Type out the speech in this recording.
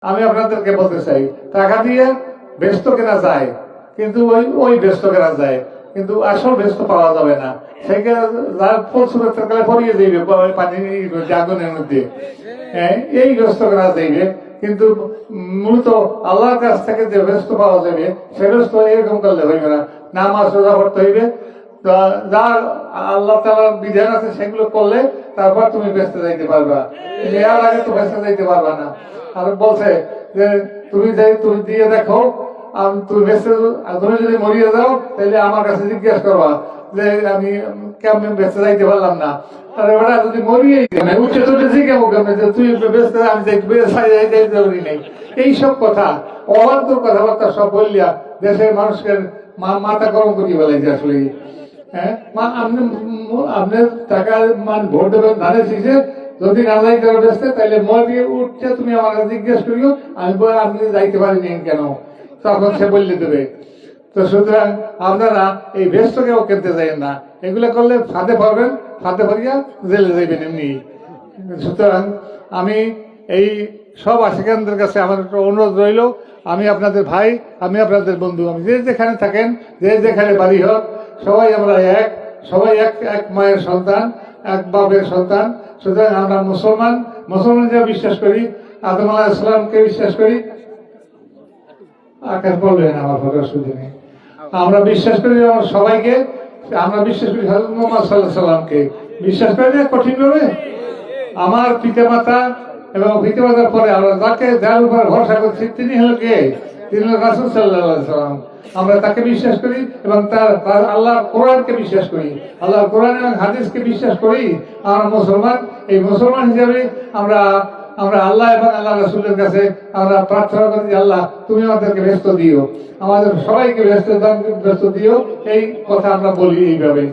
আমি আপনাদেরকে বলতে চাই, টাকা দিয়ে ব্যস্ত কেনা যায়, কিন্তু ওই ব্যস্ত কেনা যায়, কিন্তু আসল ব্যস্ত পাওয়া যাবে না। সেখানে যার ফলস্বরূপ পড়িয়ে যাইবে পানির আগুনের মধ্যে, এই ব্যস্ত কেনা যাইবে। কিন্তু মূলত আল্লাহর কাছ থেকে যে ব্যস্ত পাওয়া যাবে, সে ব্যস্ত এরকম করলে হইবে না। নামাজ রোজা করতে হইবে, যা আল্লাহ তাআলার বিধান আছে সেগুলো করলে তারপর তুমি ব্যস্ত যাইতে পারবা। এর আগে তো ব্যস্ত যাইতে পারবা না। আর বলছে যে তুমি দিয়ে দেখো, তুমি যদি মরিয়ে যাও তাহলে আমার কাছে জিজ্ঞাসা করবা যে আমি কেমন ব্যস্ত যাইতে পারলাম না। আর এবার যদি মরিয়েই উঠে তুলেছি কেমন কেমন যে তুই ব্যস্ত, আমি যাইতে পারি নাই। এইসব কথা, অবান্তর কথাবার্তা সব বললিয়া দেশের মানুষকে মাথা গরম করিয়ে ফেলাইছে আসলে। আপনার টাকা ভোট দেবেন ধানের শীষে, যদি না যাইতে ব্যস্ত তাহলে মরিয়ে উঠছে তুমি আমার কাছে জিজ্ঞেস করিও, আমি আপনি যাইতে পারিনি কেন, তখন সে বললে দেবে। তো সুতরাং আপনারা এই ব্যস্তকেও কিনতে যাই না, এগুলো করলে ফাঁদে পড়বেন, ফাঁদে পড়িয়া জেলে যাইবেন এমনি। সুতরাং আমি এই সব আশিকানদের কাছে আমার একটা অনুরোধ রইল, আমি আপনাদের ভাই, আমি আপনাদের বন্ধু, আমি যে যেখানে থাকেন, যে যেখানে বাড়ি হোক, সবাই আমরা এক, সবাই এক মায়ের সন্তান, এক বাপের সন্তান। সুতরাং আমরা মুসলমানদের বিশ্বাস করি, আদম আলাইহিস সালামকে বিশ্বাস করি। আকাশ বলবেন আমার কথা শুধু নেই, আমরা বিশ্বাস করি সবাইকে, আমরা বিশ্বাস করি হযরত মুহাম্মদ সাল্লাল্লাহু আলাইহি সাল্লামকে। বিশ্বাস করি না কঠিন ভাবে। আমার পিতামাতা এবং পিতামাতার পরে আমরা যার উপর ভরসা করছি তিনি হল কে? তিনি হল রাসূল সাল্লাল্লাহু আলাইহি সাল্লাম। আমরা তাকে বিশ্বাস করি এবং তার আল্লাহর কোরআনকে বিশ্বাস করি, আল্লাহর কোরআন এবং হাদিসকে বিশ্বাস করি। আমরা মুসলমান, এই মুসলমান হিসাবে আমরা আল্লাহ এবং আল্লাহ রাসূলের কাছে আমরা প্রার্থনা করি, আল্লাহ তুমি আমাদেরকে ব্যস্ত দিও, আমাদের সবাইকে ব্যস্ত দিও। এই কথা আমরা বলি এইভাবে।